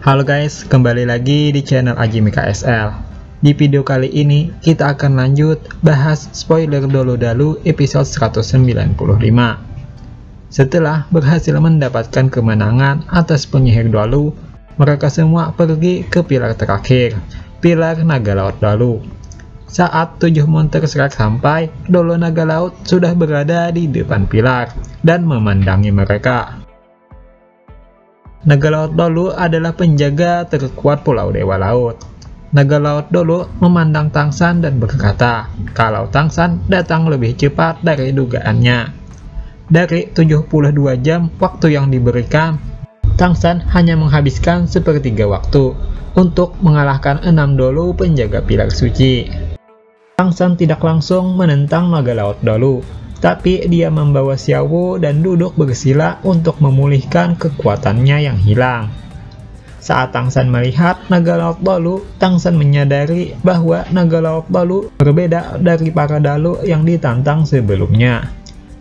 Halo guys, kembali lagi di channel Ajimi KSL. Di video kali ini kita akan lanjut bahas spoiler Dolo Dalu episode 195. Setelah berhasil mendapatkan kemenangan atas penyihir Dalu, mereka semua pergi ke pilar terakhir, pilar naga laut Dalu. Saat 7 monster Shrek sampai, Dolo naga laut sudah berada di depan pilar dan memandangi mereka. Naga laut Dolo adalah penjaga terkuat Pulau Dewa Laut. Naga laut Dolo memandang Tangsan dan berkata kalau Tangsan datang lebih cepat dari dugaannya. Dari 72 jam waktu yang diberikan, Tangsan hanya menghabiskan sepertiga waktu untuk mengalahkan 6 Dolo penjaga pilar suci. Tangsan tidak langsung menentang naga laut Dolo, tapi dia membawa Xiaowu dan duduk bersila untuk memulihkan kekuatannya yang hilang. Saat Tangsan melihat naga laut Dolo, Tangsan menyadari bahwa naga laut Dolo berbeda dari para Dalu yang ditantang sebelumnya.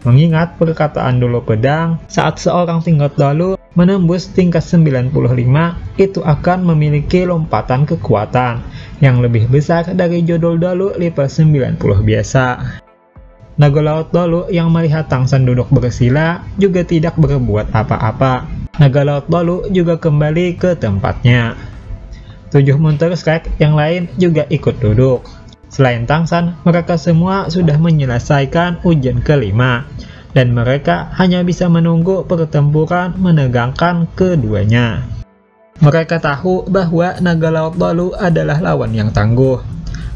Mengingat perkataan Dolo Pedang, saat seorang tingkat Dalu menembus tingkat 95, itu akan memiliki lompatan kekuatan yang lebih besar dari jodol Dalu level 90 biasa. Naga laut Dolo yang melihat Tangsan duduk bersila juga tidak berbuat apa-apa. Naga laut Dolo juga kembali ke tempatnya. 7 monster Shrek yang lain juga ikut duduk. Selain Tangsan, mereka semua sudah menyelesaikan ujian kelima, dan mereka hanya bisa menunggu pertempuran menegangkan keduanya. Mereka tahu bahwa naga laut Dolo adalah lawan yang tangguh,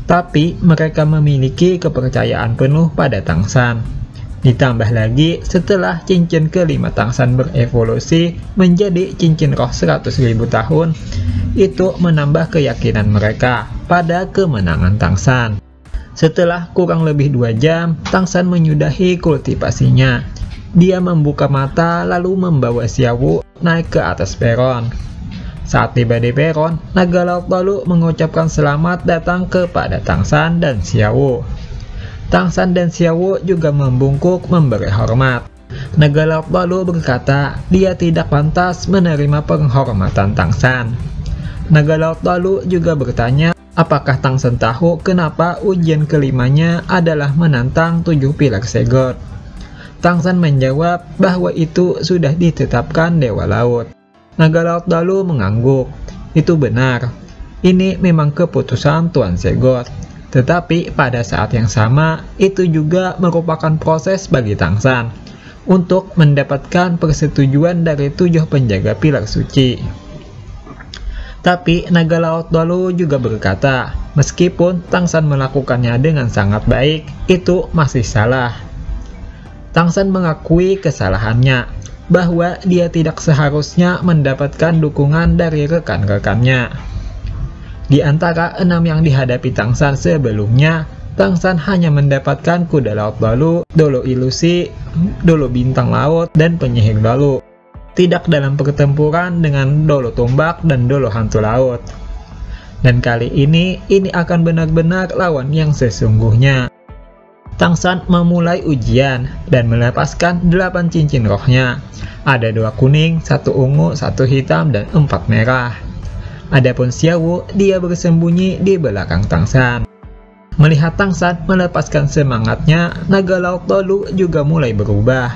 tapi mereka memiliki kepercayaan penuh pada Tangsan. Ditambah lagi setelah cincin kelima Tangsan berevolusi menjadi cincin roh 100.000 tahun, itu menambah keyakinan mereka pada kemenangan Tangsan. Setelah kurang lebih 2 jam, Tangsan menyudahi kultivasinya. Dia membuka mata lalu membawa Xiaowu naik ke atas peron. Saat tiba di peron, naga laut Dolo mengucapkan selamat datang kepada Tangsan dan Xiaowu. Tangsan dan Xiaowu juga membungkuk memberi hormat. Naga laut Dolo berkata dia tidak pantas menerima penghormatan Tangsan. Naga laut Dolo juga bertanya apakah Tangsan tahu kenapa ujian kelimanya adalah menantang 7 pilar Segot. Tangsan menjawab bahwa itu sudah ditetapkan Dewa Laut. Naga laut Dolo mengangguk. Itu benar. Ini memang keputusan Tuan Segot. Tetapi pada saat yang sama, itu juga merupakan proses bagi Tangsan untuk mendapatkan persetujuan dari 7 penjaga pilar suci. Tapi naga laut Dolo juga berkata, meskipun Tangsan melakukannya dengan sangat baik, itu masih salah. Tangsan mengakui kesalahannya, bahwa dia tidak seharusnya mendapatkan dukungan dari rekan-rekannya. Di antara 6 yang dihadapi Tangsan sebelumnya, Tangsan hanya mendapatkan kuda laut Dolo, Dolo ilusi, Dolo bintang laut, dan penyihir Dolo. Tidak dalam pertempuran dengan Dolo tombak dan Dolo hantu laut. Dan kali ini akan benar-benar lawan yang sesungguhnya. Tangsan memulai ujian dan melepaskan 8 cincin rohnya. Ada 2 kuning, 1 ungu, 1 hitam, dan 4 merah. Adapun Xiaowu, dia bersembunyi di belakang Tangsan. Melihat Tangsan melepaskan semangatnya, naga laut Dolo juga mulai berubah.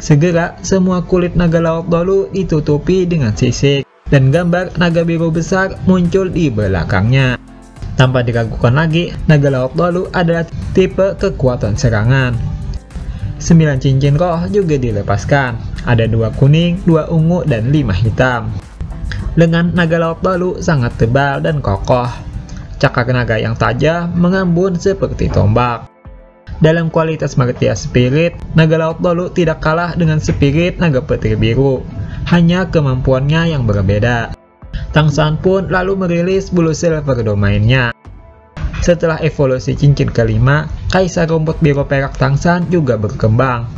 Segera semua kulit naga laut Dolo ditutupi dengan sisik, dan gambar naga biru besar muncul di belakangnya. Tanpa diragukan lagi, naga laut Dolo adalah tipe kekuatan serangan. 9 cincin roh juga dilepaskan. Ada 2 kuning, 2 ungu, dan 5 hitam. Lengan naga laut Dolo sangat tebal dan kokoh. Cakar naga yang tajam mengambun seperti tombak. Dalam kualitas martia spirit, naga laut Dolo tidak kalah dengan spirit naga petir biru. Hanya kemampuannya yang berbeda. Tangsan pun lalu merilis bulu silver domainnya. Setelah evolusi cincin kelima, kaisar rumput biru perak Tangsan juga berkembang.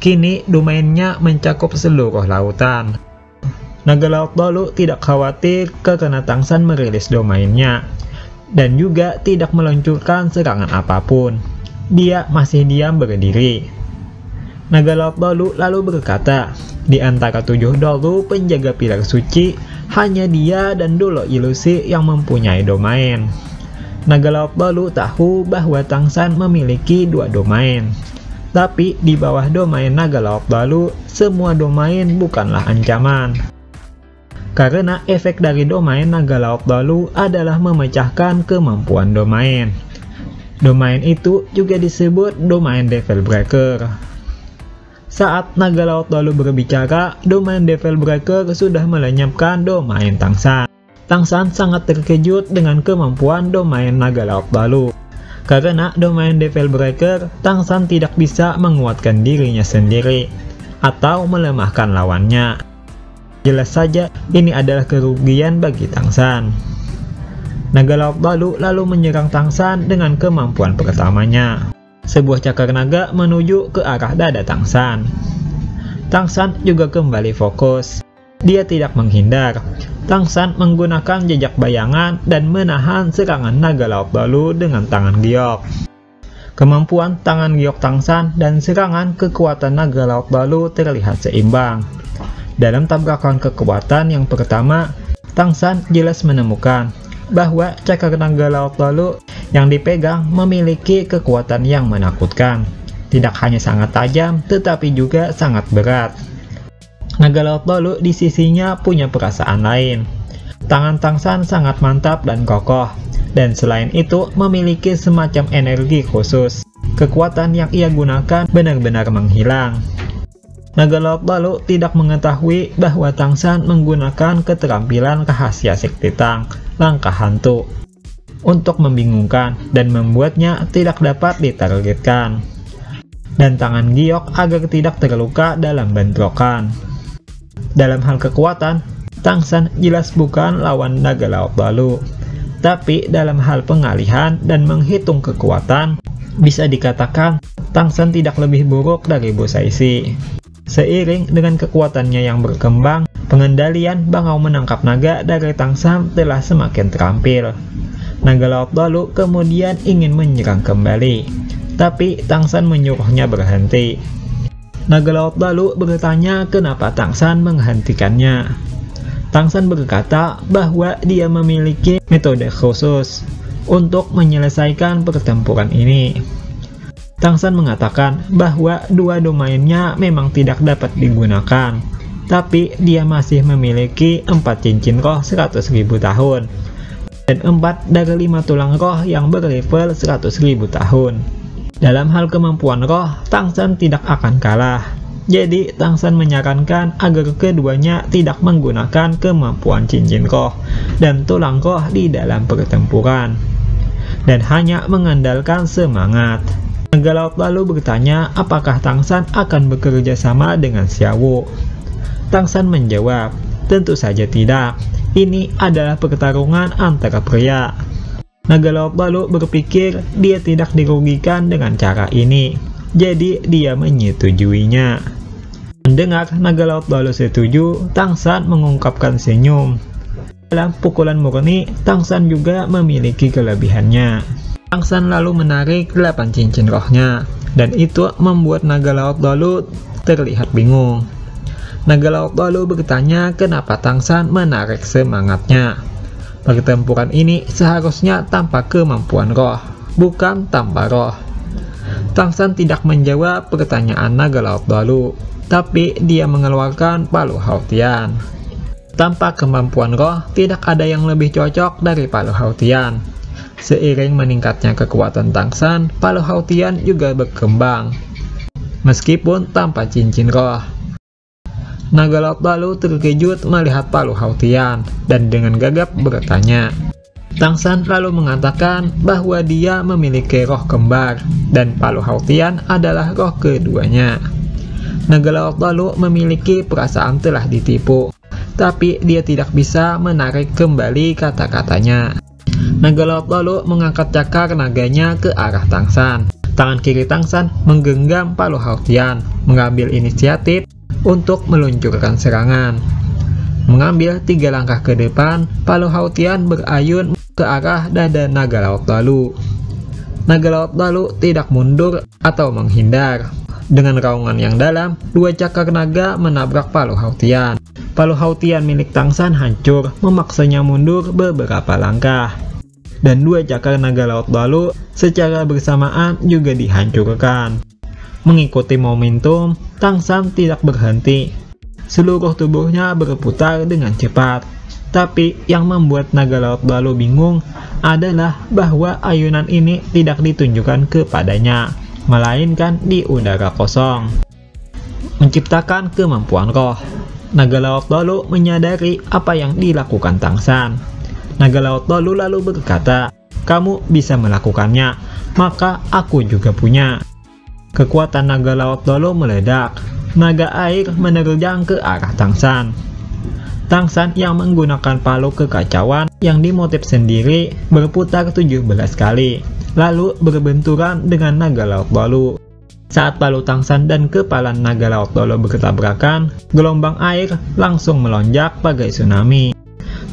Kini domainnya mencakup seluruh lautan. Naga laut Dolo tidak khawatir karena Tangsan merilis domainnya, dan juga tidak meluncurkan serangan apapun. Dia masih diam berdiri. Naga laut Dolo lalu berkata, di antara 7 Dolo penjaga pilar suci, hanya dia dan Dolo Ilusi yang mempunyai domain. Naga Laut Balu tahu bahwa Tangsan memiliki 2 domain. Tapi di bawah domain Naga Laut Balu, semua domain bukanlah ancaman. Karena efek dari domain Naga Laut Balu adalah memecahkan kemampuan domain. Domain itu juga disebut domain Devil Breaker. Saat Naga Laut Balu berbicara, domain Devil Breaker sudah melenyapkan domain Tangsan. Tangsan sangat terkejut dengan kemampuan domain Naga Laut Balu. Karena domain Devil Breaker, Tangsan tidak bisa menguatkan dirinya sendiri atau melemahkan lawannya. Jelas saja ini adalah kerugian bagi Tangsan. Naga Laut Balu lalu menyerang Tangsan dengan kemampuan pertamanya. Sebuah cakar naga menuju ke arah dada Tangsan. Tangsan juga kembali fokus. Dia tidak menghindar. Tangsan menggunakan jejak bayangan dan menahan serangan Naga Laut Balu dengan tangan giok. Kemampuan tangan giok Tangsan dan serangan kekuatan Naga Laut Balu terlihat seimbang. Dalam tabrakan kekuatan yang pertama, Tangsan jelas menemukan bahwa cakar Naga Laut Balu yang dipegang memiliki kekuatan yang menakutkan. Tidak hanya sangat tajam, tetapi juga sangat berat. Naga Laut Balu di sisinya punya perasaan lain. Tangan Tangsan sangat mantap dan kokoh, dan selain itu memiliki semacam energi khusus. Kekuatan yang ia gunakan benar-benar menghilang. Naga Laut Balu tidak mengetahui bahwa Tangsan menggunakan keterampilan rahasia sekte Tang, langkah hantu, untuk membingungkan dan membuatnya tidak dapat ditargetkan. Dan tangan giok agar tidak terluka dalam bentrokan. Dalam hal kekuatan, Tangsan jelas bukan lawan Naga Laut Balu. Tapi dalam hal pengalihan dan menghitung kekuatan, bisa dikatakan Tangsan tidak lebih buruk dari Busaisi. Seiring dengan kekuatannya yang berkembang, pengendalian bangau menangkap naga dari Tangsan telah semakin terampil. Naga Laut Balu kemudian ingin menyerang kembali, tapi Tangsan menyuruhnya berhenti. Naga Laut Balu bertanya kenapa Tangsan menghentikannya. Tangsan berkata bahwa dia memiliki metode khusus untuk menyelesaikan pertempuran ini. Tangsan mengatakan bahwa 2 domainnya memang tidak dapat digunakan, tapi dia masih memiliki 4 cincin roh 100.000 tahun, dan 4 dari 5 tulang roh yang berlevel 100.000 tahun. Dalam hal kemampuan roh, Tangsan tidak akan kalah. Jadi Tangsan menyarankan agar keduanya tidak menggunakan kemampuan cincin roh dan tulang roh di dalam pertempuran, dan hanya mengandalkan semangat. Naga Laut Balu bertanya apakah Tangsan akan bekerja sama dengan Xiaowu. Tangsan menjawab, tentu saja tidak. Ini adalah pertarungan antara pria. Naga Laut Balu berpikir dia tidak dirugikan dengan cara ini, jadi dia menyetujuinya. Mendengar Naga Laut Balu setuju, Tangsan mengungkapkan senyum. Dalam pukulan murni, Tangsan juga memiliki kelebihannya. Tangsan lalu menarik 8 cincin rohnya, dan itu membuat Naga Laut Balu terlihat bingung. Naga Laut Balu bertanya kenapa Tangsan menarik semangatnya. Pertempuran ini seharusnya tanpa kemampuan roh, bukan tanpa roh. Tangsan tidak menjawab pertanyaan Naga Laut Balu, tapi dia mengeluarkan palu Haotian. Tanpa kemampuan roh, tidak ada yang lebih cocok dari palu Haotian. Seiring meningkatnya kekuatan Tangsan, palu Haotian juga berkembang, meskipun tanpa cincin roh. Naga Laut Balu terkejut melihat palu Haotian dan dengan gagap bertanya. Tangsan lalu mengatakan bahwa dia memiliki roh kembar dan palu Haotian adalah roh keduanya. Naga Laut Balu memiliki perasaan telah ditipu, tapi dia tidak bisa menarik kembali kata-katanya. Naga Laut Balu mengangkat cakar naganya ke arah Tangsan. Tangan kiri Tangsan menggenggam palu Haotian, mengambil inisiatif untuk meluncurkan serangan. Mengambil 3 langkah ke depan, palu Haotian berayun ke arah dada Naga Laut Balu. Naga Laut Balu tidak mundur atau menghindar. Dengan raungan yang dalam, 2 cakar naga menabrak palu Haotian. Palu Hautian milik Tangsan hancur, memaksanya mundur beberapa langkah. Dan dua cakar naga laut lalu secara bersamaan juga dihancurkan. Mengikuti momentum, Tangsan tidak berhenti. Seluruh tubuhnya berputar dengan cepat. Tapi yang membuat naga laut lalu bingung adalah bahwa ayunan ini tidak ditunjukkan kepadanya, melainkan di udara kosong, menciptakan kemampuan roh. Naga laut lalu menyadari apa yang dilakukan Tangsan. Naga laut lalu berkata, "Kamu bisa melakukannya, maka aku juga punya." Kekuatan naga laut lalu meledak. Naga air menerjang ke arah Tangsan. Tangsan yang menggunakan palu kekacauan yang dimotif sendiri berputar 17 kali, lalu berbenturan dengan naga laut lalu. Saat palu Tangsan dan kepala naga laut lalu bertabrakan, gelombang air langsung melonjak bagai tsunami.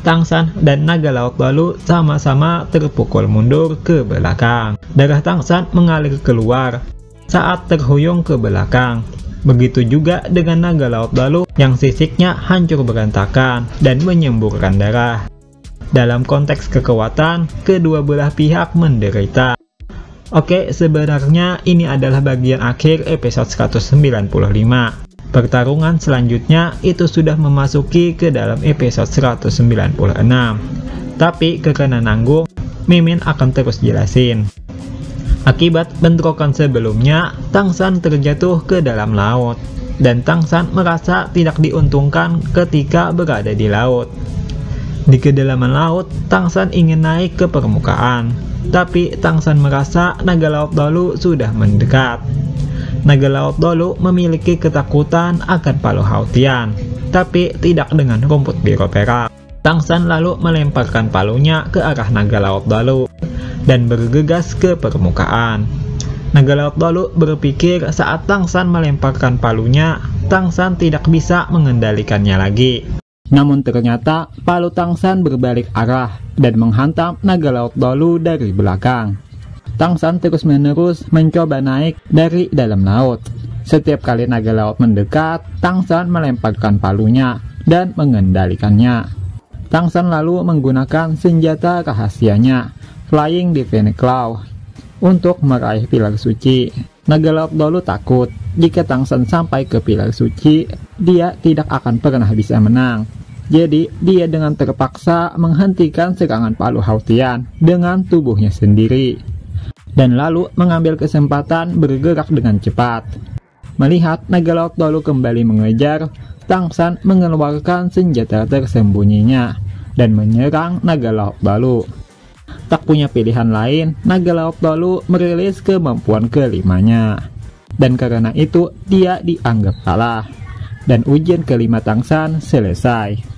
Tangsan dan naga laut lalu sama-sama terpukul mundur ke belakang. Darah Tangsan mengalir keluar saat terhuyung ke belakang. Begitu juga dengan naga laut lalu yang sisiknya hancur berantakan dan menyemburkan darah. Dalam konteks kekuatan, kedua belah pihak menderita. Oke, sebenarnya ini adalah bagian akhir episode 195. Pertarungan selanjutnya itu sudah memasuki ke dalam episode 196. Tapi karena nanggung, Mimin akan terus jelasin. Akibat bentrokan sebelumnya, Tangsan terjatuh ke dalam laut, dan Tangsan merasa tidak diuntungkan ketika berada di laut. Di kedalaman laut, Tangsan ingin naik ke permukaan, tapi Tangsan merasa naga laut lalu sudah mendekat. Naga laut lalu memiliki ketakutan akan Palu Hautian, tapi tidak dengan rumput biru perak. Tangsan lalu melemparkan palunya ke arah naga laut lalu dan bergegas ke permukaan. Naga laut lalu berpikir saat Tangsan melemparkan palunya, Tangsan tidak bisa mengendalikannya lagi. Namun ternyata palu Tangsan berbalik arah dan menghantam naga laut lalu dari belakang. Tangsan terus-menerus mencoba naik dari dalam laut. Setiap kali naga laut mendekat, Tangsan melemparkan palunya dan mengendalikannya. Tangsan lalu menggunakan senjata rahasianya, Flying Divine Claw, untuk meraih pilar suci. Naga laut lalu takut jika Tangsan sampai ke pilar suci, dia tidak akan pernah bisa menang. Jadi dia dengan terpaksa menghentikan serangan Palu Hautian dengan tubuhnya sendiri, dan lalu mengambil kesempatan bergerak dengan cepat. Melihat naga laut lalu kembali mengejar, Tangsan mengeluarkan senjata tersembunyinya dan menyerang naga laut lalu. Tak punya pilihan lain, naga laut lalu merilis kemampuan kelimanya, dan karena itu dia dianggap kalah, dan ujian kelima Tangsan selesai.